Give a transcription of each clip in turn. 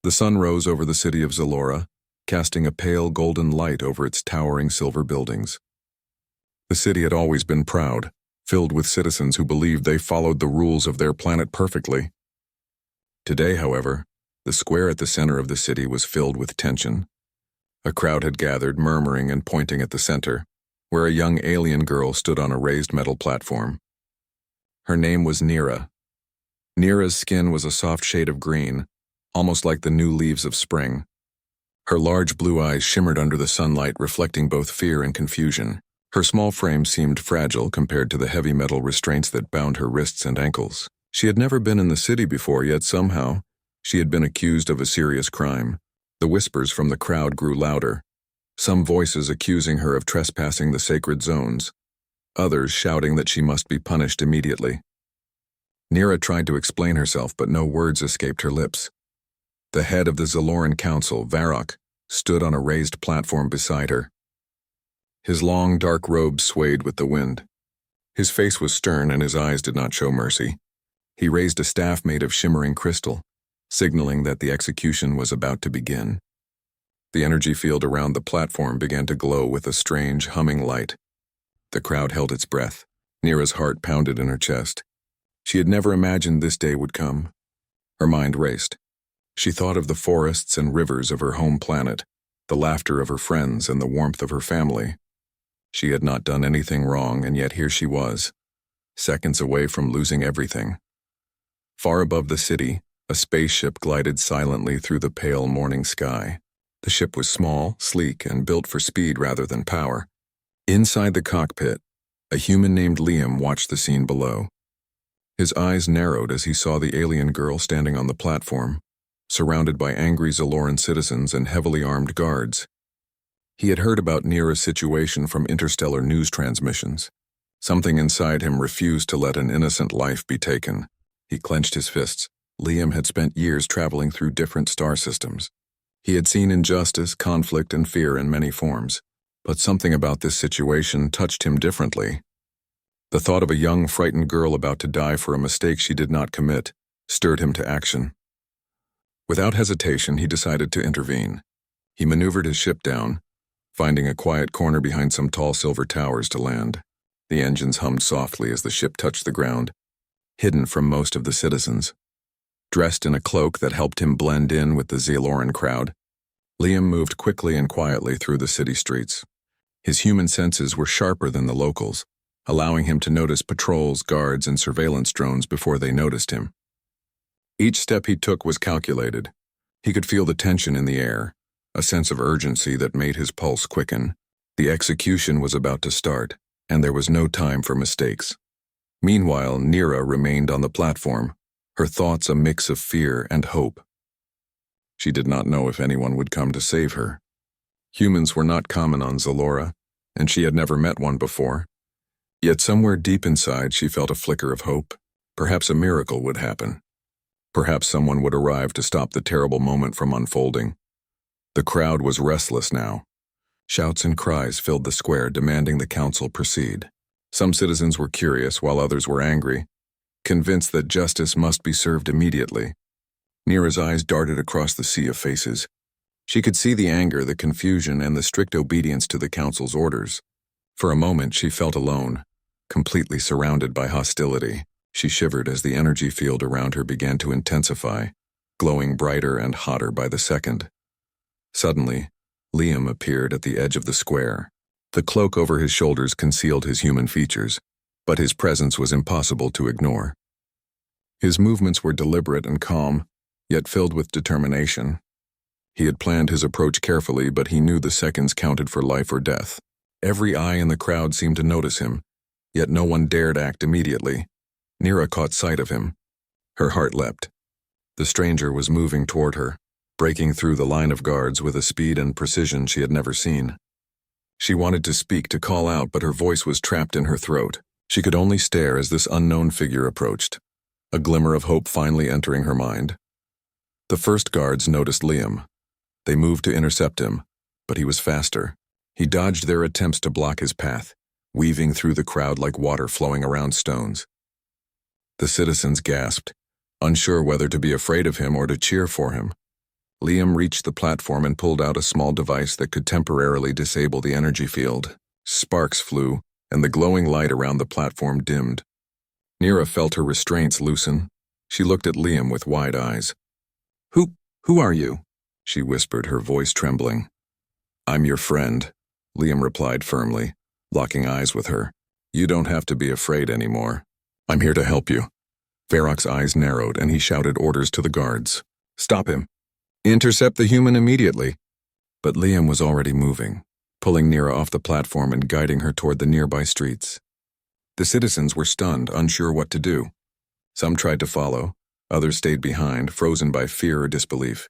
The sun rose over the city of Zalora, casting a pale golden light over its towering silver buildings. The city had always been proud, filled with citizens who believed they followed the rules of their planet perfectly. Today, however, the square at the center of the city was filled with tension. A crowd had gathered, murmuring and pointing at the center, where a young alien girl stood on a raised metal platform. Her name was Nira. Nira's skin was a soft shade of green, almost like the new leaves of spring. Her large blue eyes shimmered under the sunlight, reflecting both fear and confusion. Her small frame seemed fragile compared to the heavy metal restraints that bound her wrists and ankles. She had never been in the city before, yet somehow, she had been accused of a serious crime. The whispers from the crowd grew louder, some voices accusing her of trespassing the sacred zones, others shouting that she must be punished immediately. Nira tried to explain herself, but no words escaped her lips. The head of the Zaloran Council, Varrock, stood on a raised platform beside her. His long, dark robe swayed with the wind. His face was stern and his eyes did not show mercy. He raised a staff made of shimmering crystal, signaling that the execution was about to begin. The energy field around the platform began to glow with a strange, humming light. The crowd held its breath. Nira's heart pounded in her chest. She had never imagined this day would come. Her mind raced. She thought of the forests and rivers of her home planet, the laughter of her friends and the warmth of her family. She had not done anything wrong, and yet here she was, seconds away from losing everything. Far above the city, a spaceship glided silently through the pale morning sky. The ship was small, sleek, and built for speed rather than power. Inside the cockpit, a human named Liam watched the scene below. His eyes narrowed as he saw the alien girl standing on the platform, surrounded by angry Zaloran citizens and heavily armed guards. He had heard about Nira's situation from interstellar news transmissions. Something inside him refused to let an innocent life be taken. He clenched his fists. Liam had spent years traveling through different star systems. He had seen injustice, conflict, and fear in many forms, but something about this situation touched him differently. The thought of a young, frightened girl about to die for a mistake she did not commit stirred him to action. Without hesitation, he decided to intervene. He maneuvered his ship down, finding a quiet corner behind some tall silver towers to land. The engines hummed softly as the ship touched the ground, hidden from most of the citizens. Dressed in a cloak that helped him blend in with the Zaloran crowd, Liam moved quickly and quietly through the city streets. His human senses were sharper than the locals, allowing him to notice patrols, guards, and surveillance drones before they noticed him. Each step he took was calculated. He could feel the tension in the air, a sense of urgency that made his pulse quicken. The execution was about to start, and there was no time for mistakes. Meanwhile, Nira remained on the platform, her thoughts a mix of fear and hope. She did not know if anyone would come to save her. Humans were not common on Zalora, and she had never met one before. Yet somewhere deep inside she felt a flicker of hope. Perhaps a miracle would happen. Perhaps someone would arrive to stop the terrible moment from unfolding. The crowd was restless now. Shouts and cries filled the square, demanding the council proceed. Some citizens were curious, while others were angry, convinced that justice must be served immediately. Nira's eyes darted across the sea of faces. She could see the anger, the confusion, and the strict obedience to the council's orders. For a moment she felt alone, completely surrounded by hostility. She shivered as the energy field around her began to intensify, glowing brighter and hotter by the second. Suddenly, Liam appeared at the edge of the square. The cloak over his shoulders concealed his human features, but his presence was impossible to ignore. His movements were deliberate and calm, yet filled with determination. He had planned his approach carefully, but he knew the seconds counted for life or death. Every eye in the crowd seemed to notice him, yet no one dared act immediately. Nira caught sight of him. Her heart leapt. The stranger was moving toward her, breaking through the line of guards with a speed and precision she had never seen. She wanted to speak, to call out, but her voice was trapped in her throat. She could only stare as this unknown figure approached, a glimmer of hope finally entering her mind. The first guards noticed Liam. They moved to intercept him, but he was faster. He dodged their attempts to block his path, weaving through the crowd like water flowing around stones. The citizens gasped, unsure whether to be afraid of him or to cheer for him. Liam reached the platform and pulled out a small device that could temporarily disable the energy field. Sparks flew, and the glowing light around the platform dimmed. Nira felt her restraints loosen. She looked at Liam with wide eyes. Who are you?" she whispered, her voice trembling. "I'm your friend," Liam replied firmly, locking eyes with her. "You don't have to be afraid anymore. I'm here to help you." Varroc's eyes narrowed, and he shouted orders to the guards. "Stop him. Intercept the human immediately." But Liam was already moving, pulling Nira off the platform and guiding her toward the nearby streets. The citizens were stunned, unsure what to do. Some tried to follow, others stayed behind, frozen by fear or disbelief.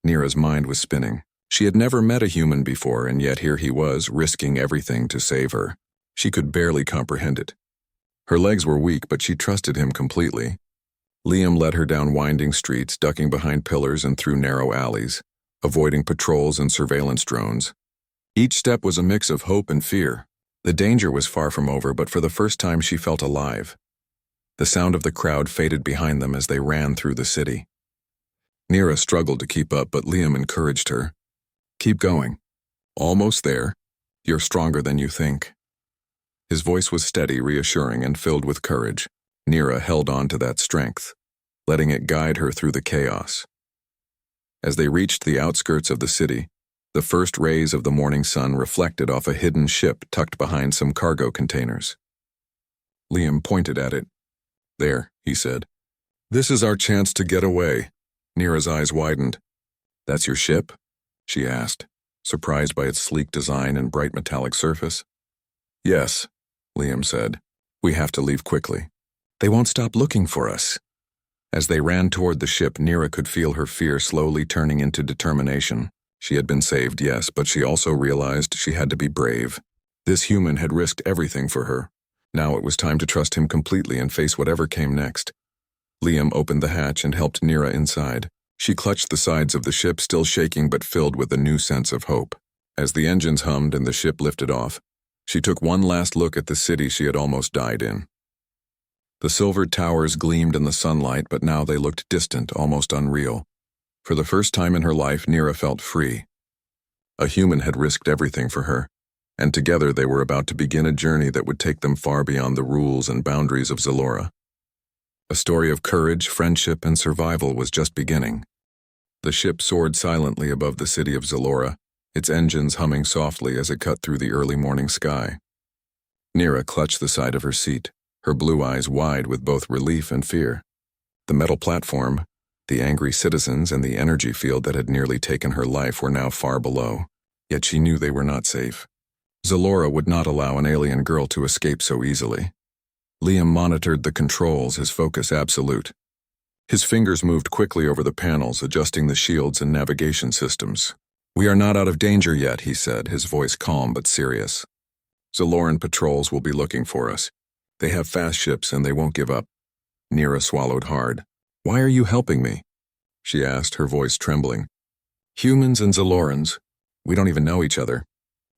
Nira's mind was spinning. She had never met a human before, and yet here he was, risking everything to save her. She could barely comprehend it. Her legs were weak, but she trusted him completely. Liam led her down winding streets, ducking behind pillars and through narrow alleys, avoiding patrols and surveillance drones. Each step was a mix of hope and fear. The danger was far from over, but for the first time she felt alive. The sound of the crowd faded behind them as they ran through the city. Nira struggled to keep up, but Liam encouraged her. "Keep going. Almost there. You're stronger than you think." His voice was steady, reassuring, and filled with courage. Nira held on to that strength, letting it guide her through the chaos. As they reached the outskirts of the city, the first rays of the morning sun reflected off a hidden ship tucked behind some cargo containers. Liam pointed at it. "There," he said. "This is our chance to get away." Nira's eyes widened. "That's your ship?" she asked, surprised by its sleek design and bright metallic surface. "Yes," Liam said. "We have to leave quickly. They won't stop looking for us." As they ran toward the ship, Nira could feel her fear slowly turning into determination. She had been saved, yes, but she also realized she had to be brave. This human had risked everything for her. Now it was time to trust him completely and face whatever came next. Liam opened the hatch and helped Nira inside. She clutched the sides of the ship, still shaking but filled with a new sense of hope. As the engines hummed and the ship lifted off, she took one last look at the city she had almost died in. The silver towers gleamed in the sunlight, but now they looked distant, almost unreal. For the first time in her life, Nira felt free. A human had risked everything for her, and together they were about to begin a journey that would take them far beyond the rules and boundaries of Zalora. A story of courage, friendship, and survival was just beginning. The ship soared silently above the city of Zalora, its engines humming softly as it cut through the early morning sky. Nira clutched the side of her seat, her blue eyes wide with both relief and fear. The metal platform, the angry citizens, and the energy field that had nearly taken her life were now far below, yet she knew they were not safe. Zalora would not allow an alien girl to escape so easily. Liam monitored the controls, his focus absolute. His fingers moved quickly over the panels, adjusting the shields and navigation systems. "We are not out of danger yet," he said, his voice calm but serious. "Zaloran patrols will be looking for us. They have fast ships and they won't give up." Nira swallowed hard. "Why are you helping me?" she asked, her voice trembling. "Humans and Zalorans. We don't even know each other."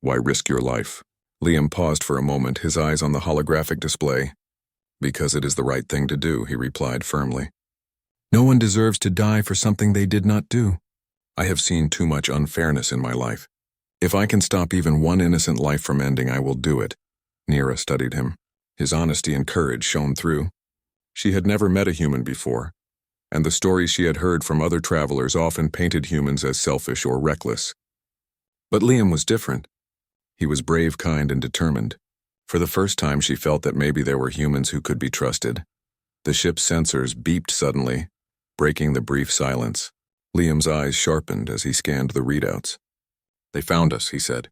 "Why risk your life?" Liam paused for a moment, his eyes on the holographic display. "Because it is the right thing to do," he replied firmly. "No one deserves to die for something they did not do. I have seen too much unfairness in my life. If I can stop even one innocent life from ending, I will do it." Nira studied him. His honesty and courage shone through. She had never met a human before, and the stories she had heard from other travelers often painted humans as selfish or reckless. But Liam was different. He was brave, kind, and determined. For the first time, she felt that maybe there were humans who could be trusted. The ship's sensors beeped suddenly, breaking the brief silence. Liam's eyes sharpened as he scanned the readouts. "They found us," he said.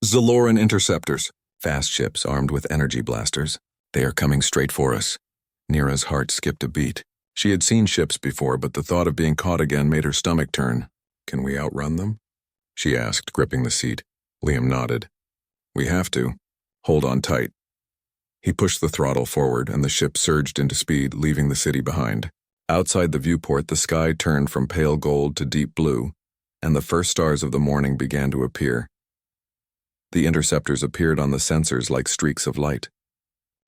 "Zaloran interceptors. Fast ships armed with energy blasters. They are coming straight for us." Nira's heart skipped a beat. She had seen ships before, but the thought of being caught again made her stomach turn. "Can we outrun them?" she asked, gripping the seat. Liam nodded. "We have to. Hold on tight." He pushed the throttle forward, and the ship surged into speed, leaving the city behind. Outside the viewport, the sky turned from pale gold to deep blue, and the first stars of the morning began to appear. The interceptors appeared on the sensors like streaks of light.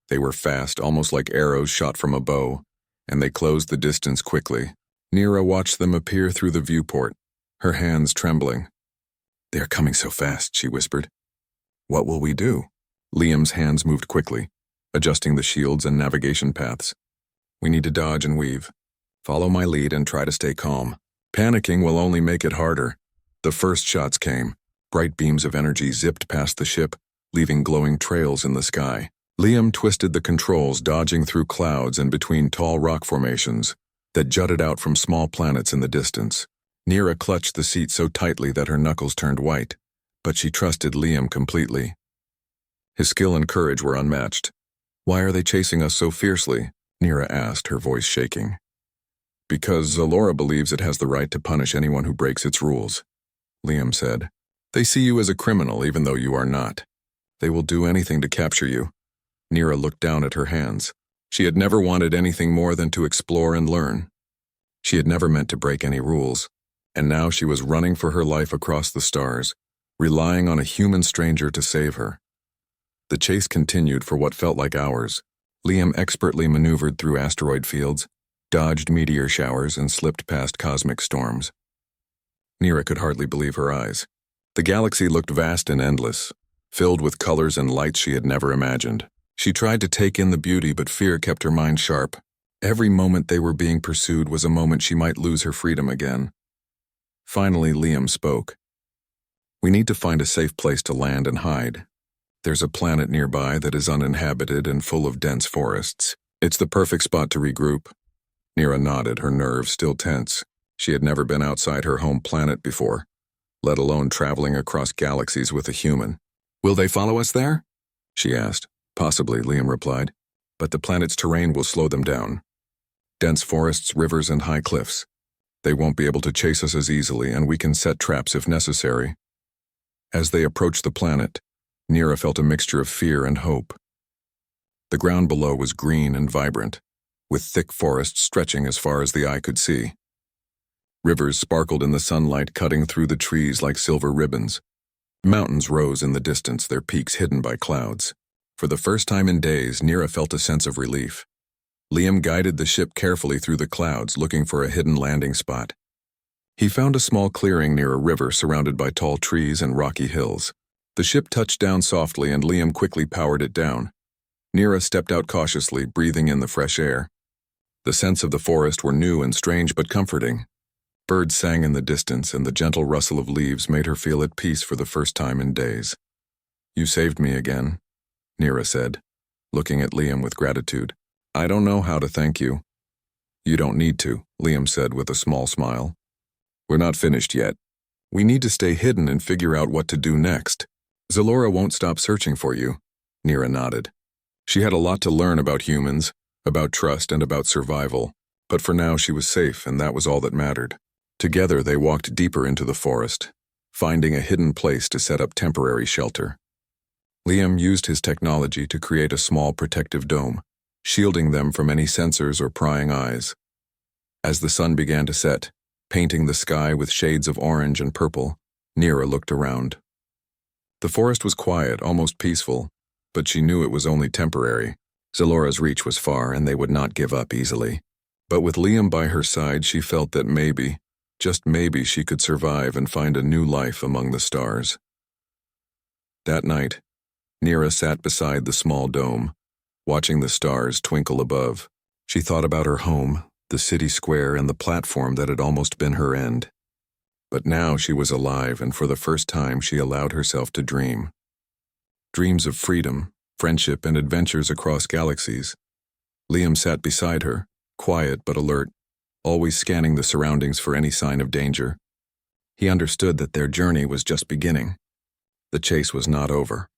They were fast, almost like arrows shot from a bow, and they closed the distance quickly. Nira watched them appear through the viewport. her hands trembling. "They are coming so fast," she whispered. "What will we do?" Liam's hands moved quickly, adjusting the shields and navigation paths. "We need to dodge and weave. Follow my lead and try to stay calm. Panicking will only make it harder." The first shots came. Bright beams of energy zipped past the ship, leaving glowing trails in the sky. Liam twisted the controls, dodging through clouds and between tall rock formations that jutted out from small planets in the distance. Nira clutched the seat so tightly that her knuckles turned white, but she trusted Liam completely. His skill and courage were unmatched. "Why are they chasing us so fiercely?" Nira asked, her voice shaking. "Because Zalora believes it has the right to punish anyone who breaks its rules," Liam said. "They see you as a criminal even though you are not. They will do anything to capture you." Nira looked down at her hands. She had never wanted anything more than to explore and learn. She had never meant to break any rules, and now she was running for her life across the stars, relying on a human stranger to save her. The chase continued for what felt like hours. Liam expertly maneuvered through asteroid fields, dodged meteor showers, and slipped past cosmic storms. Nira could hardly believe her eyes. The galaxy looked vast and endless, filled with colors and lights she had never imagined. She tried to take in the beauty, but fear kept her mind sharp. Every moment they were being pursued was a moment she might lose her freedom again. Finally, Liam spoke. "We need to find a safe place to land and hide. There's a planet nearby that is uninhabited and full of dense forests. It's the perfect spot to regroup." Nira nodded, her nerves still tense. She had never been outside her home planet before, let alone traveling across galaxies with a human. "Will they follow us there?" she asked. "Possibly," Liam replied, "but the planet's terrain will slow them down. Dense forests, rivers, and high cliffs. They won't be able to chase us as easily, and we can set traps if necessary." As they approached the planet, Nira felt a mixture of fear and hope. The ground below was green and vibrant, with thick forests stretching as far as the eye could see. Rivers sparkled in the sunlight, cutting through the trees like silver ribbons. Mountains rose in the distance, their peaks hidden by clouds. For the first time in days, Nira felt a sense of relief. Liam guided the ship carefully through the clouds, looking for a hidden landing spot. He found a small clearing near a river surrounded by tall trees and rocky hills. The ship touched down softly, and Liam quickly powered it down. Nira stepped out cautiously, breathing in the fresh air. The scents of the forest were new and strange but comforting. Birds sang in the distance, and the gentle rustle of leaves made her feel at peace for the first time in days. "You saved me again," Nira said, looking at Liam with gratitude. "I don't know how to thank you." "You don't need to," Liam said with a small smile. "We're not finished yet. We need to stay hidden and figure out what to do next. Zalora won't stop searching for you." Nira nodded. She had a lot to learn about humans, about trust, and about survival, but for now she was safe, and that was all that mattered. Together they walked deeper into the forest, finding a hidden place to set up temporary shelter. Liam used his technology to create a small protective dome, shielding them from any sensors or prying eyes. As the sun began to set, painting the sky with shades of orange and purple, Nira looked around. The forest was quiet, almost peaceful, but she knew it was only temporary. Zalora's reach was far, and they would not give up easily. But with Liam by her side, she felt that maybe, just maybe, she could survive and find a new life among the stars. That night, Nira sat beside the small dome, watching the stars twinkle above. She thought about her home, the city square, and the platform that had almost been her end. But now she was alive, and for the first time she allowed herself to dream. Dreams of freedom, friendship, and adventures across galaxies. Liam sat beside her, quiet but alert, always scanning the surroundings for any sign of danger. He understood that their journey was just beginning. The chase was not over,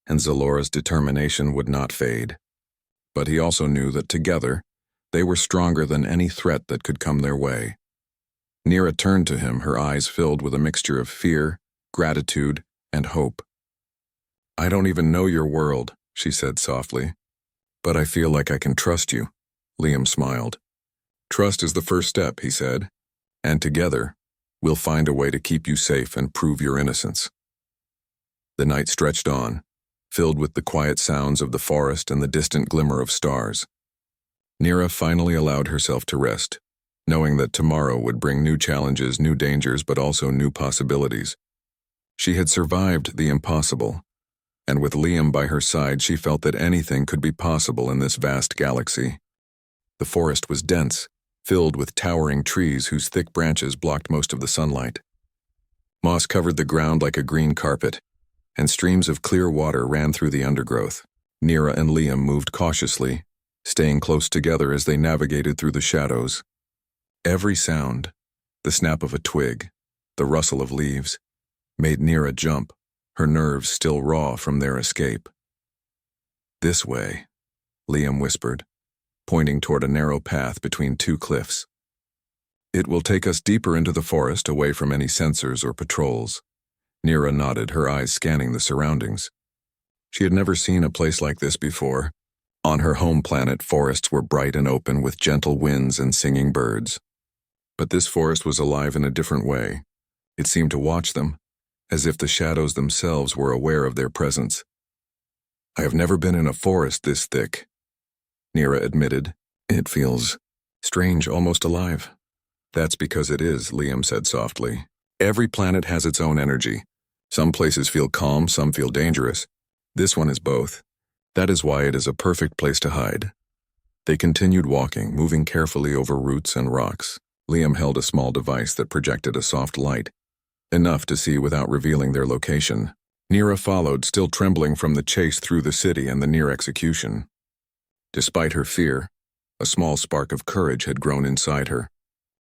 and Zalora's determination would not fade. But he also knew that together, they were stronger than any threat that could come their way. Nira turned to him, her eyes filled with a mixture of fear, gratitude, and hope. "I don't even know your world," she said softly. "But I feel like I can trust you." Liam smiled. "Trust is the first step," he said, "and together, we'll find a way to keep you safe and prove your innocence." The night stretched on, filled with the quiet sounds of the forest and the distant glimmer of stars. Nira finally allowed herself to rest, knowing that tomorrow would bring new challenges, new dangers, but also new possibilities. She had survived the impossible, and with Liam by her side, she felt that anything could be possible in this vast galaxy. The forest was dense, filled with towering trees whose thick branches blocked most of the sunlight. Moss covered the ground like a green carpet, and streams of clear water ran through the undergrowth. Nira and Liam moved cautiously, staying close together as they navigated through the shadows. Every sound, the snap of a twig, the rustle of leaves, made Nira jump, her nerves still raw from their escape. "This way," Liam whispered, pointing toward a narrow path between two cliffs. "It will take us deeper into the forest, away from any sensors or patrols." Nira nodded, her eyes scanning the surroundings. She had never seen a place like this before. On her home planet, forests were bright and open with gentle winds and singing birds. But this forest was alive in a different way. It seemed to watch them, as if the shadows themselves were aware of their presence. "I have never been in a forest this thick," Nira admitted. "It feels strange, almost alive." "That's because it is," Liam said softly. "Every planet has its own energy. Some places feel calm, some feel dangerous. This one is both. That is why it is a perfect place to hide." They continued walking, moving carefully over roots and rocks. Liam held a small device that projected a soft light, enough to see without revealing their location. Nira followed, still trembling from the chase through the city and the near execution. Despite her fear, a small spark of courage had grown inside her.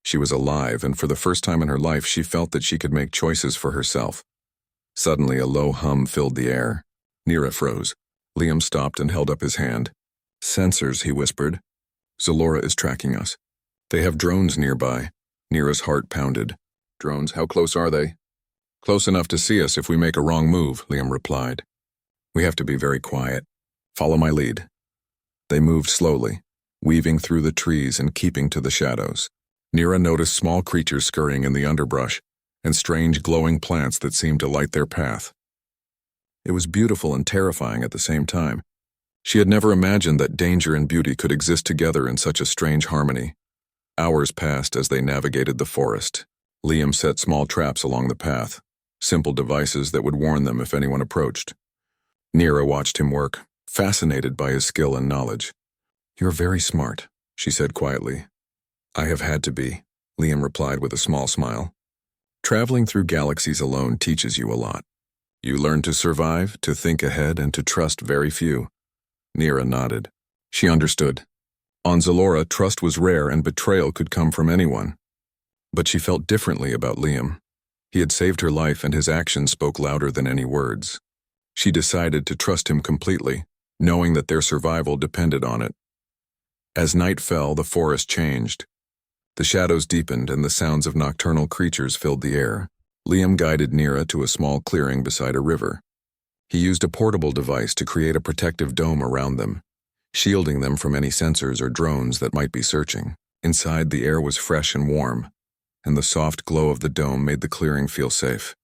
She was alive, and for the first time in her life, she felt that she could make choices for herself. Suddenly, a low hum filled the air. Nira froze. Liam stopped and held up his hand. "Sensors," he whispered. "Zalora is tracking us. They have drones nearby." Nira's heart pounded. "Drones? How close are they?" "Close enough to see us if we make a wrong move," Liam replied. "We have to be very quiet. Follow my lead." They moved slowly, weaving through the trees and keeping to the shadows. Nira noticed small creatures scurrying in the underbrush and strange glowing plants that seemed to light their path. It was beautiful and terrifying at the same time. She had never imagined that danger and beauty could exist together in such a strange harmony. Hours passed as they navigated the forest. Liam set small traps along the path, simple devices that would warn them if anyone approached. Nira watched him work, fascinated by his skill and knowledge. "You're very smart," she said quietly. "I have had to be," Liam replied with a small smile. "Traveling through galaxies alone teaches you a lot. You learn to survive, to think ahead, and to trust very few." Nira nodded. She understood. On Zalora, trust was rare and betrayal could come from anyone. But she felt differently about Liam. He had saved her life and his actions spoke louder than any words. She decided to trust him completely, knowing that their survival depended on it. As night fell, the forest changed. The shadows deepened and the sounds of nocturnal creatures filled the air. Liam guided Nira to a small clearing beside a river. He used a portable device to create a protective dome around them, shielding them from any sensors or drones that might be searching. Inside, the air was fresh and warm, and the soft glow of the dome made the clearing feel safe.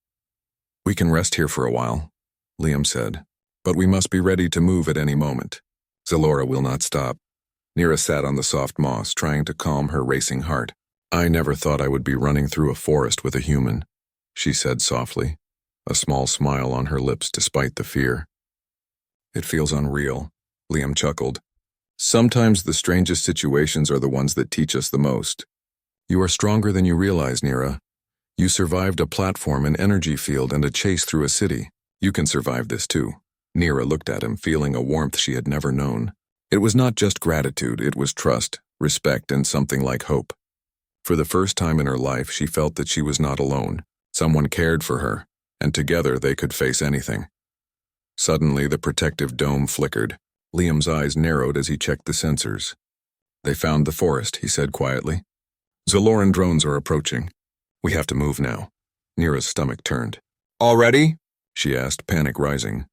"We can rest here for a while," Liam said, "but we must be ready to move at any moment. Zalora will not stop." Nira sat on the soft moss, trying to calm her racing heart. "I never thought I would be running through a forest with a human," she said softly, a small smile on her lips despite the fear. "It feels unreal," Liam chuckled. "Sometimes the strangest situations are the ones that teach us the most." "You are stronger than you realize, Nira. You survived a platform, an energy field, and a chase through a city. You can survive this too." Nira looked at him, feeling a warmth she had never known. It was not just gratitude, it was trust, respect, and something like hope. For the first time in her life, she felt that she was not alone. Someone cared for her, and together they could face anything. Suddenly, the protective dome flickered. Liam's eyes narrowed as he checked the sensors. "They found the forest," he said quietly. "Zaloran drones are approaching. We have to move now." Nira's stomach turned. "Already?" she asked, panic rising.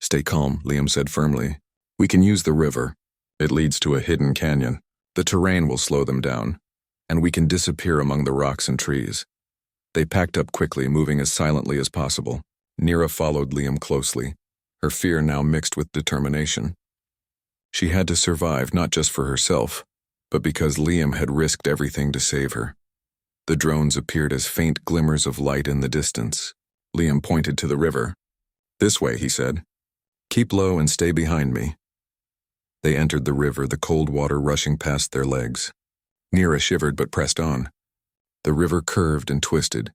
"Stay calm," Liam said firmly. "We can use the river. It leads to a hidden canyon. The terrain will slow them down, and we can disappear among the rocks and trees." They packed up quickly, moving as silently as possible. Nira followed Liam closely, her fear now mixed with determination. She had to survive not just for herself, but because Liam had risked everything to save her. The drones appeared as faint glimmers of light in the distance. Liam pointed to the river. "This way," he said. "Keep low and stay behind me." They entered the river, the cold water rushing past their legs. Nira shivered but pressed on. The river curved and twisted,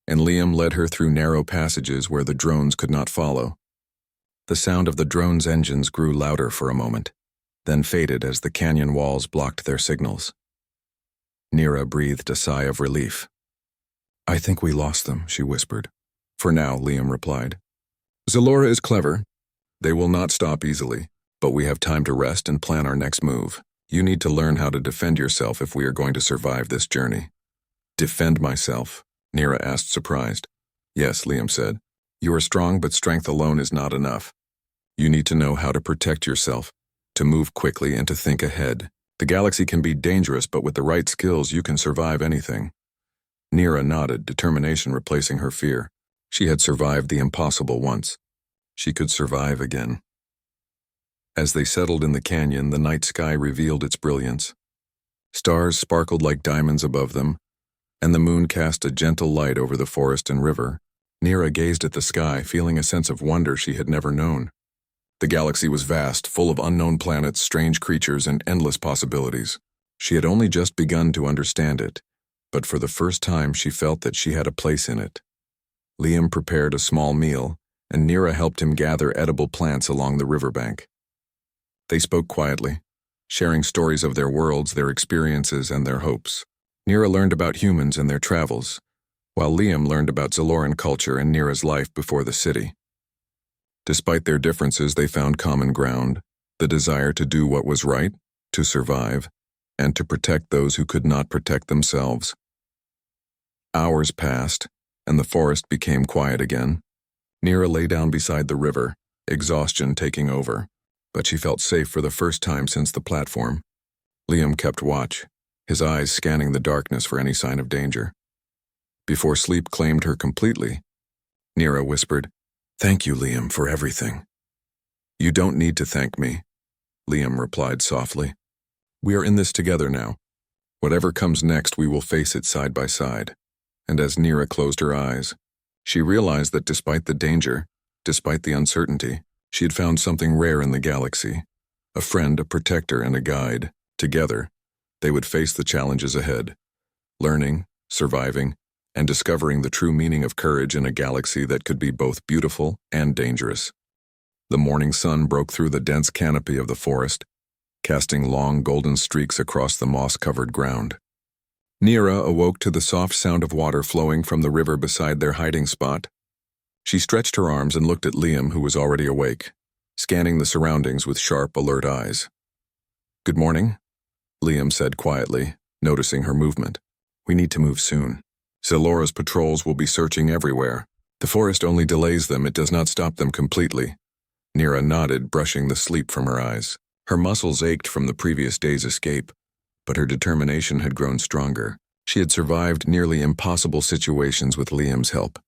and Liam led her through narrow passages where the drones could not follow. The sound of the drones' engines grew louder for a moment, then faded as the canyon walls blocked their signals. Nira breathed a sigh of relief. "I think we lost them," she whispered. "For now," Liam replied. "Zalora is clever. They will not stop easily, but we have time to rest and plan our next move. You need to learn how to defend yourself if we are going to survive this journey." "Defend myself?" Nira asked, surprised. "Yes," Liam said. "You are strong, but strength alone is not enough. You need to know how to protect yourself, to move quickly and to think ahead. The galaxy can be dangerous, but with the right skills you can survive anything." Nira nodded, determination replacing her fear. She had survived the impossible once. She could survive again. As they settled in the canyon, the night sky revealed its brilliance. Stars sparkled like diamonds above them, and the moon cast a gentle light over the forest and river. Nira gazed at the sky, feeling a sense of wonder she had never known. The galaxy was vast, full of unknown planets, strange creatures, and endless possibilities. She had only just begun to understand it, but for the first time she felt that she had a place in it. Liam prepared a small meal, and Nira helped him gather edible plants along the riverbank. They spoke quietly, sharing stories of their worlds, their experiences, and their hopes. Nira learned about humans and their travels, while Liam learned about Zaloran culture and Nira's life before the city. Despite their differences, they found common ground, the desire to do what was right, to survive, and to protect those who could not protect themselves. Hours passed, and the forest became quiet again. Nira lay down beside the river, exhaustion taking over, but she felt safe for the first time since the platform. Liam kept watch, his eyes scanning the darkness for any sign of danger. Before sleep claimed her completely, Nira whispered, "Thank you, Liam, for everything." "You don't need to thank me," Liam replied softly. "We are in this together now. Whatever comes next, we will face it side by side." And as Nira closed her eyes, she realized that despite the danger, despite the uncertainty, she had found something rare in the galaxy. A friend, a protector, and a guide. Together, they would face the challenges ahead, learning, surviving, and discovering the true meaning of courage in a galaxy that could be both beautiful and dangerous. The morning sun broke through the dense canopy of the forest, casting long golden streaks across the moss-covered ground. Nira awoke to the soft sound of water flowing from the river beside their hiding spot. She stretched her arms and looked at Liam, who was already awake, scanning the surroundings with sharp, alert eyes. "Good morning," Liam said quietly, noticing her movement. "We need to move soon. Zalora's patrols will be searching everywhere. The forest only delays them, it does not stop them completely." Nira nodded, brushing the sleep from her eyes. Her muscles ached from the previous day's escape, but her determination had grown stronger. She had survived nearly impossible situations with Liam's help.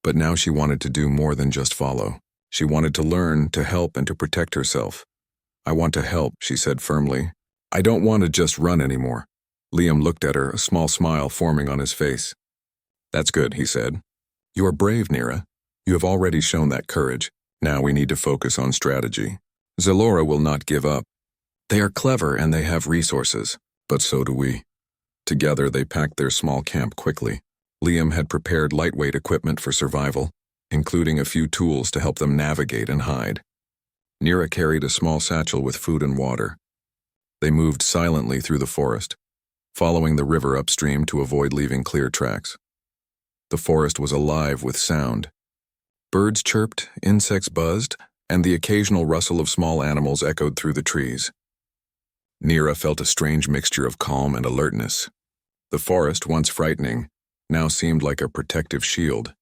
But now she wanted to do more than just follow. She wanted to learn, to help, and to protect herself. "I want to help," she said firmly. "I don't want to just run anymore." Liam looked at her, a small smile forming on his face. "That's good," he said. "You are brave, Nira. You have already shown that courage. Now we need to focus on strategy. Zalora will not give up. They are clever and they have resources, but so do we." Together they packed their small camp quickly. Liam had prepared lightweight equipment for survival, including a few tools to help them navigate and hide. Nira carried a small satchel with food and water. They moved silently through the forest, following the river upstream to avoid leaving clear tracks. The forest was alive with sound. Birds chirped, insects buzzed, and the occasional rustle of small animals echoed through the trees. Nira felt a strange mixture of calm and alertness. The forest, once frightening, now seemed like a protective shield,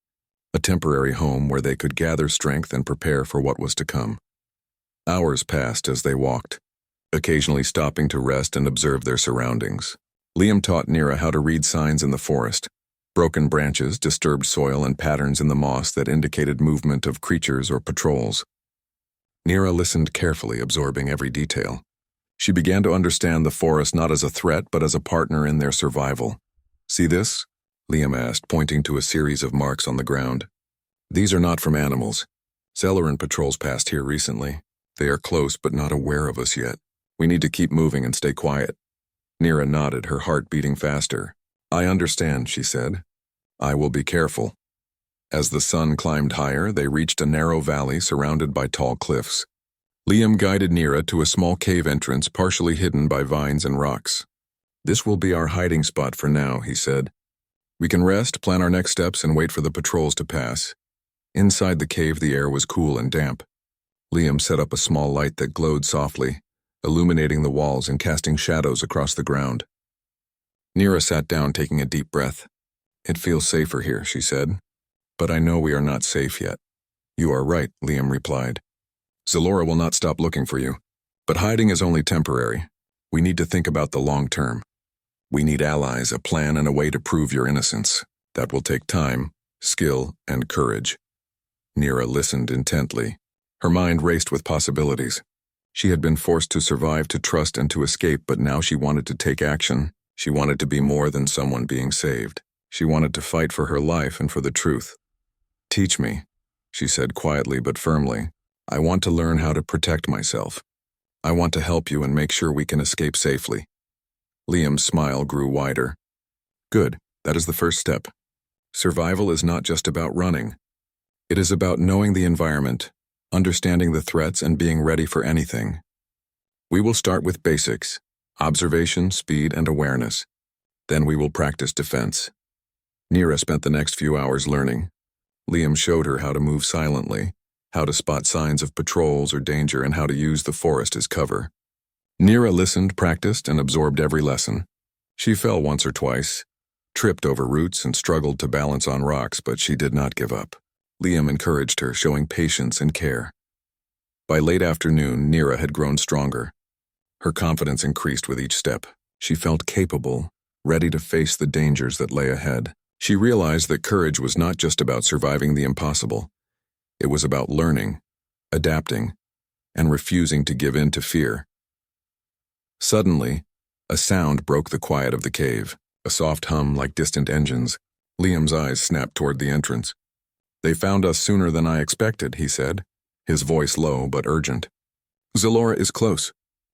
a temporary home where they could gather strength and prepare for what was to come. Hours passed as they walked, occasionally stopping to rest and observe their surroundings. Liam taught Nira how to read signs in the forest, broken branches, disturbed soil, and patterns in the moss that indicated movement of creatures or patrols. Nira listened carefully, absorbing every detail. She began to understand the forest not as a threat but as a partner in their survival. "See this?" Liam asked, pointing to a series of marks on the ground. "These are not from animals. Celerin patrols passed here recently. They are close but not aware of us yet. We need to keep moving and stay quiet." Nira nodded, her heart beating faster. "I understand," she said. "I will be careful." As the sun climbed higher, they reached a narrow valley surrounded by tall cliffs. Liam guided Nira to a small cave entrance partially hidden by vines and rocks. "This will be our hiding spot for now," he said. "We can rest, plan our next steps, and wait for the patrols to pass." Inside the cave, the air was cool and damp. Liam set up a small light that glowed softly, illuminating the walls and casting shadows across the ground. Nira sat down, taking a deep breath. "It feels safer here," she said. "But I know we are not safe yet." "You are right," Liam replied. "Zalora will not stop looking for you. But hiding is only temporary. We need to think about the long term. We need allies, a plan, and a way to prove your innocence. That will take time, skill, and courage." Nira listened intently. Her mind raced with possibilities. She had been forced to survive, to trust, and to escape, but now she wanted to take action. She wanted to be more than someone being saved. She wanted to fight for her life and for the truth. "Teach me," she said quietly but firmly. "I want to learn how to protect myself. I want to help you and make sure we can escape safely." Liam's smile grew wider. "Good, that is the first step. Survival is not just about running. It is about knowing the environment, understanding the threats, and being ready for anything. We will start with basics: observation, speed, and awareness. Then we will practice defense." Nira spent the next few hours learning. Liam showed her how to move silently, how to spot signs of patrols or danger, and how to use the forest as cover. Nira listened, practiced, and absorbed every lesson. She fell once or twice, tripped over roots, and struggled to balance on rocks, but she did not give up. Liam encouraged her, showing patience and care. By late afternoon, Nira had grown stronger. Her confidence increased with each step. She felt capable, ready to face the dangers that lay ahead. She realized that courage was not just about surviving the impossible. It was about learning, adapting, and refusing to give in to fear. Suddenly, a sound broke the quiet of the cave, a soft hum like distant engines. Liam's eyes snapped toward the entrance. "They found us sooner than I expected," he said, his voice low but urgent. "Zalora is close.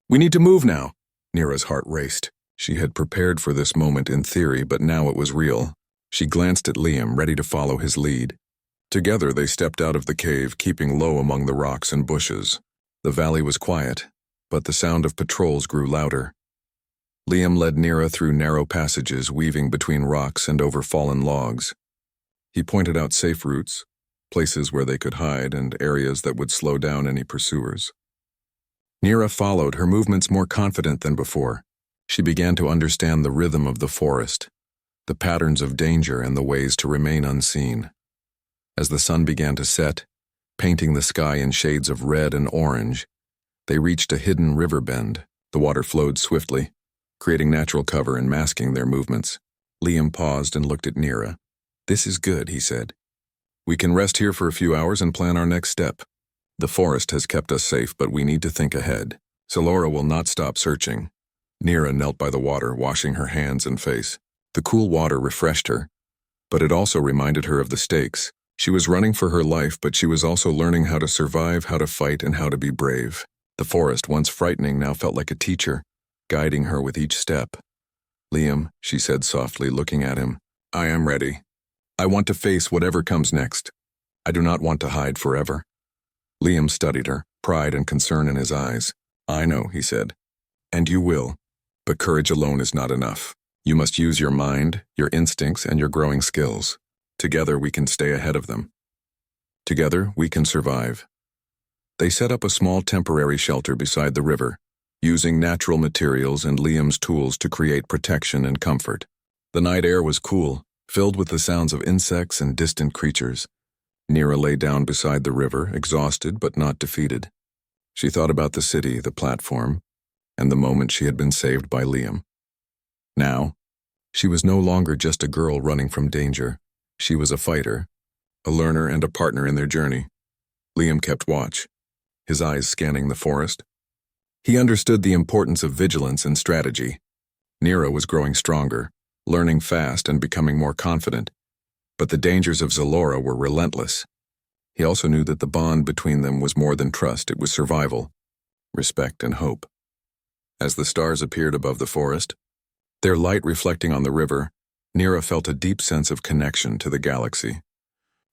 We need to move now." Nira's heart raced. She had prepared for this moment in theory, but now it was real. She glanced at Liam, ready to follow his lead. Together they stepped out of the cave, keeping low among the rocks and bushes. The valley was quiet, but the sound of patrols grew louder. Liam led Nira through narrow passages, weaving between rocks and over fallen logs. He pointed out safe routes, places where they could hide, and areas that would slow down any pursuers. Nira followed, her movements more confident than before. She began to understand the rhythm of the forest, the patterns of danger, and the ways to remain unseen. As the sun began to set, painting the sky in shades of red and orange, they reached a hidden river bend. The water flowed swiftly, creating natural cover and masking their movements. Liam paused and looked at Nira. "This is good," he said. "We can rest here for a few hours and plan our next step. The forest has kept us safe, but we need to think ahead. Zalora will not stop searching." Nira knelt by the water, washing her hands and face. The cool water refreshed her, but it also reminded her of the stakes. She was running for her life, but she was also learning how to survive, how to fight, and how to be brave. The forest, once frightening, now felt like a teacher, guiding her with each step. "Liam," she said softly, looking at him, "I am ready. I want to face whatever comes next. I do not want to hide forever." Liam studied her, pride and concern in his eyes. "I know," he said, "and you will. But courage alone is not enough. You must use your mind, your instincts, and your growing skills. Together we can stay ahead of them. Together we can survive." They set up a small temporary shelter beside the river, using natural materials and Liam's tools to create protection and comfort. The night air was cool, filled with the sounds of insects and distant creatures. Nira lay down beside the river, exhausted but not defeated. She thought about the city, the platform, and the moment she had been saved by Liam. Now, she was no longer just a girl running from danger. She was a fighter, a learner, and a partner in their journey. Liam kept watch, his eyes scanning the forest. He understood the importance of vigilance and strategy. Nira was growing stronger, learning fast and becoming more confident, but the dangers of Zalora were relentless. He also knew that the bond between them was more than trust, it was survival, respect, and hope. As the stars appeared above the forest, their light reflecting on the river, Nira felt a deep sense of connection to the galaxy.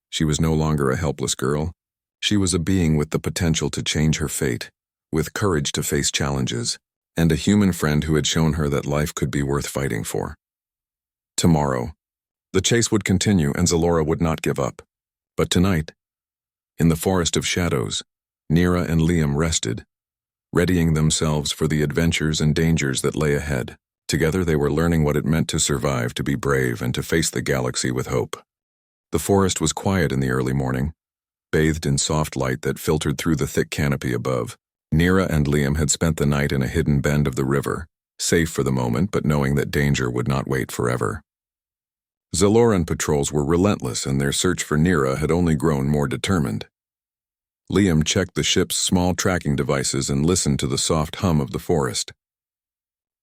She was no longer a helpless girl. She was a being with the potential to change her fate, with courage to face challenges, and a human friend who had shown her that life could be worth fighting for. Tomorrow, the chase would continue and Zalora would not give up. But tonight, in the forest of shadows, Nira and Liam rested, readying themselves for the adventures and dangers that lay ahead. Together they were learning what it meant to survive, to be brave, and to face the galaxy with hope. The forest was quiet in the early morning, bathed in soft light that filtered through the thick canopy above. Nira and Liam had spent the night in a hidden bend of the river, safe for the moment but knowing that danger would not wait forever. Zaloran patrols were relentless and their search for Nira had only grown more determined. Liam checked the ship's small tracking devices and listened to the soft hum of the forest.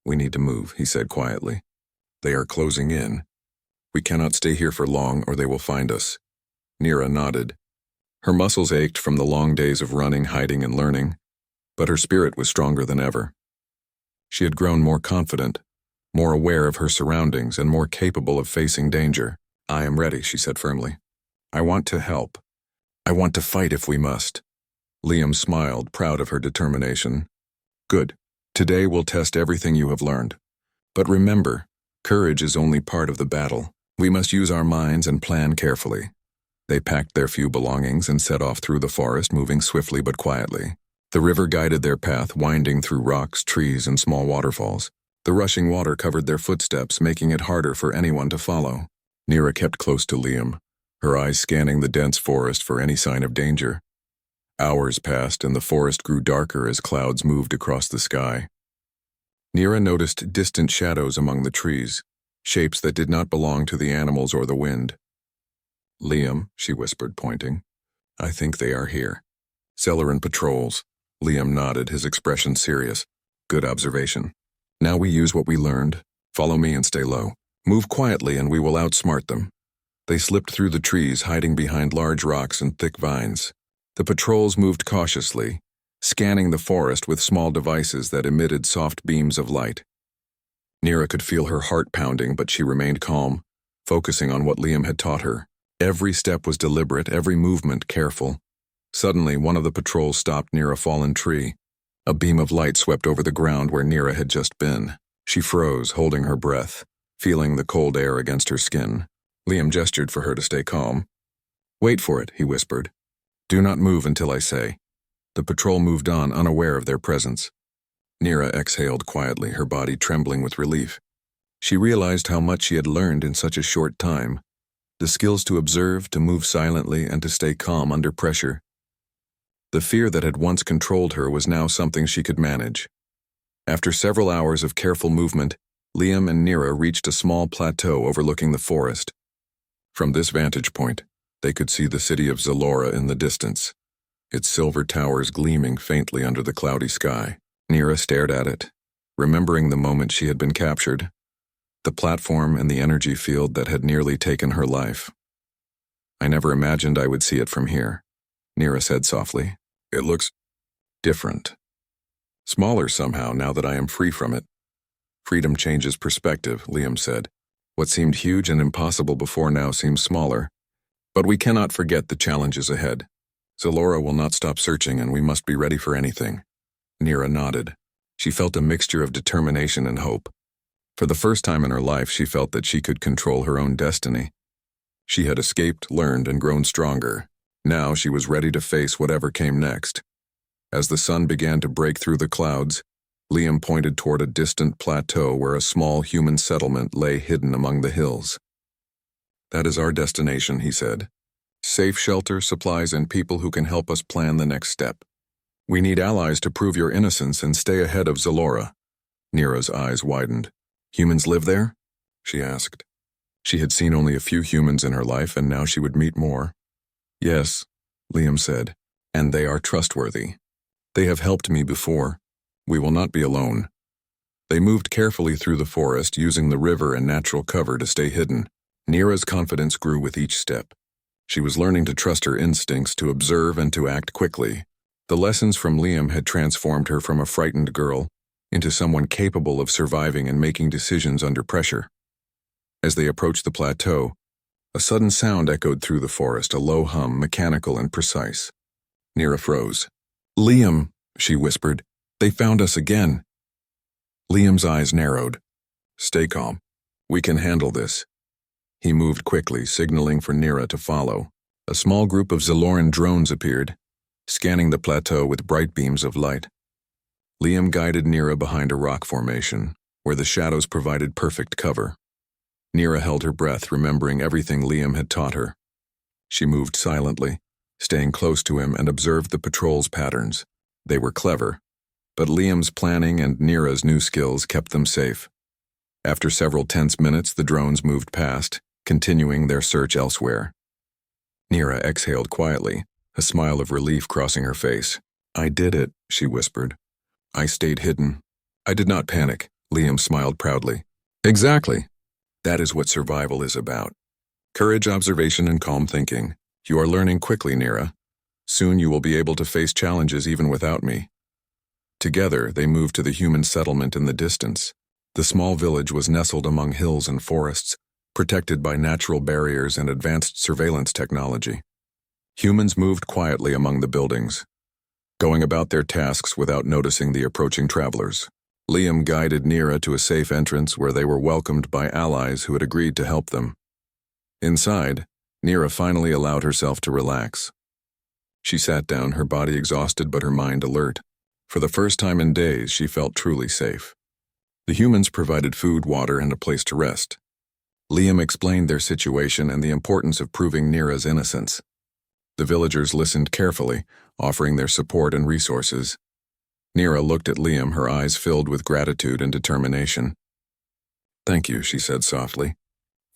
"We need to move," he said quietly. "They are closing in. We cannot stay here for long or they will find us." Nira nodded. Her muscles ached from the long days of running, hiding, and learning, but her spirit was stronger than ever. She had grown more confident, more aware of her surroundings, and more capable of facing danger. "I am ready," she said firmly. "I want to help. I want to fight if we must." Liam smiled, proud of her determination. "Good. Today we'll test everything you have learned. But remember, courage is only part of the battle. We must use our minds and plan carefully." They packed their few belongings and set off through the forest, moving swiftly but quietly. The river guided their path, winding through rocks, trees, and small waterfalls. The rushing water covered their footsteps, making it harder for anyone to follow. Nira kept close to Liam, her eyes scanning the dense forest for any sign of danger. Hours passed and the forest grew darker as clouds moved across the sky. Nira noticed distant shadows among the trees, shapes that did not belong to the animals or the wind. "Liam," she whispered, pointing. "I think they are here." "Zaloran patrols." Liam nodded, his expression serious. "Good observation. Now we use what we learned. Follow me and stay low. Move quietly and we will outsmart them." They slipped through the trees, hiding behind large rocks and thick vines. The patrols moved cautiously, scanning the forest with small devices that emitted soft beams of light. Nira could feel her heart pounding, but she remained calm, focusing on what Liam had taught her. Every step was deliberate, every movement careful. Suddenly, one of the patrols stopped near a fallen tree. A beam of light swept over the ground where Nira had just been. She froze, holding her breath, feeling the cold air against her skin. Liam gestured for her to stay calm. "Wait for it," he whispered. "Do not move until I say." The patrol moved on, unaware of their presence. Nira exhaled quietly, her body trembling with relief. She realized how much she had learned in such a short time. The skills to observe, to move silently, and to stay calm under pressure. The fear that had once controlled her was now something she could manage. After several hours of careful movement, Liam and Nira reached a small plateau overlooking the forest. From this vantage point, they could see the city of Zalora in the distance, its silver towers gleaming faintly under the cloudy sky. Nira stared at it, remembering the moment she had been captured, the platform and the energy field that had nearly taken her life. "I never imagined I would see it from here," Nira said softly. "It looks different. Smaller somehow now that I am free from it." "Freedom changes perspective," Liam said. "What seemed huge and impossible before now seems smaller. But we cannot forget the challenges ahead. Zalora will not stop searching and we must be ready for anything." Nira nodded. She felt a mixture of determination and hope. For the first time in her life, she felt that she could control her own destiny. She had escaped, learned, and grown stronger. Now she was ready to face whatever came next. As the sun began to break through the clouds, Liam pointed toward a distant plateau where a small human settlement lay hidden among the hills. "That is our destination," he said. "Safe shelter, supplies, and people who can help us plan the next step. We need allies to prove your innocence and stay ahead of Zalora." Nira's eyes widened. "Humans live there?" she asked. She had seen only a few humans in her life, and now she would meet more. "Yes," Liam said, "and they are trustworthy. They have helped me before. We will not be alone. They moved carefully through the forest, using the river and natural cover to stay hidden. Neera's confidence grew with each step. She was learning to trust her instincts, to observe and to act quickly. The lessons from Liam had transformed her from a frightened girl into someone capable of surviving and making decisions under pressure. As they approached the plateau, a sudden sound echoed through the forest, a low hum, mechanical and precise. Neera froze. "Liam," she whispered, "they found us again." Liam's eyes narrowed. "Stay calm. We can handle this." He moved quickly, signaling for Neera to follow. A small group of Zaloran drones appeared, scanning the plateau with bright beams of light. Liam guided Neera behind a rock formation, where the shadows provided perfect cover. Neera held her breath, remembering everything Liam had taught her. She moved silently, staying close to him, and observed the patrol's patterns. They were clever, but Liam's planning and Neera's new skills kept them safe. After several tense minutes, the drones moved past, continuing their search elsewhere. Neera exhaled quietly, a smile of relief crossing her face. "I did it," she whispered. "I stayed hidden. I did not panic." Liam smiled proudly. "Exactly. That is what survival is about. Courage, observation, and calm thinking. You are learning quickly, Neera. Soon you will be able to face challenges even without me." Together, they moved to the human settlement in the distance. The small village was nestled among hills and forests, protected by natural barriers and advanced surveillance technology. Humans moved quietly among the buildings, going about their tasks without noticing the approaching travelers. Liam guided Neera to a safe entrance where they were welcomed by allies who had agreed to help them. Inside, Neera finally allowed herself to relax. She sat down, her body exhausted but her mind alert. For the first time in days, she felt truly safe. The humans provided food, water, and a place to rest. Liam explained their situation and the importance of proving Neera's innocence. The villagers listened carefully, offering their support and resources. Neera looked at Liam, her eyes filled with gratitude and determination. "Thank you," she said softly,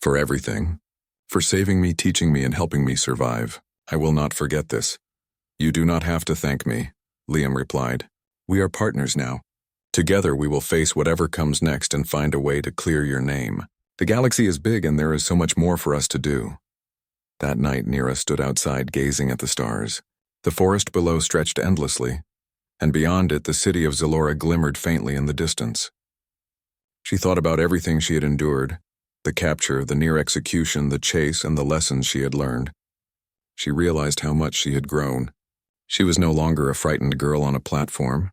"for everything. For saving me, teaching me, and helping me survive. I will not forget this." "You do not have to thank me," Liam replied. "We are partners now. Together we will face whatever comes next and find a way to clear your name. The galaxy is big and there is so much more for us to do." That night, Neera stood outside gazing at the stars. The forest below stretched endlessly, and beyond it the city of Zalora glimmered faintly in the distance. She thought about everything she had endured, the capture, the near execution, the chase, and the lessons she had learned. She realized how much she had grown. She was no longer a frightened girl on a platform.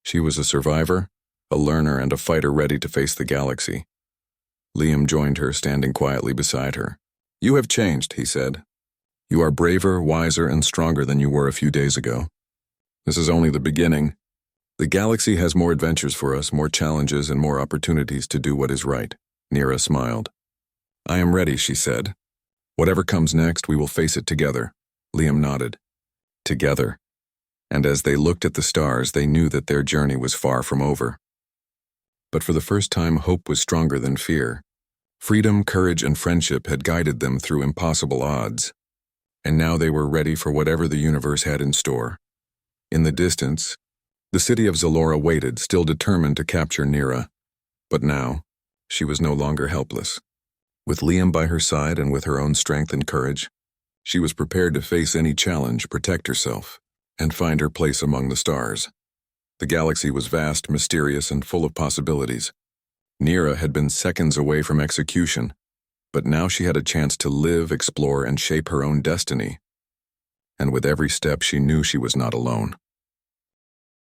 She was a survivor, a learner, and a fighter ready to face the galaxy. Liam joined her, standing quietly beside her. "You have changed," he said. "You are braver, wiser, and stronger than you were a few days ago. This is only the beginning. The galaxy has more adventures for us, more challenges, and more opportunities to do what is right." Neera smiled. "I am ready," she said. "Whatever comes next, we will face it together." Liam nodded. Together. And as they looked at the stars, they knew that their journey was far from over. But for the first time, hope was stronger than fear. Freedom, courage, and friendship had guided them through impossible odds. And now they were ready for whatever the universe had in store. In the distance, the city of Zalora waited, still determined to capture Neera. But now, she was no longer helpless. With Liam by her side and with her own strength and courage, she was prepared to face any challenge, protect herself, and find her place among the stars. The galaxy was vast, mysterious, and full of possibilities. Neera had been seconds away from execution, but now she had a chance to live, explore, and shape her own destiny. And with every step, she knew she was not alone.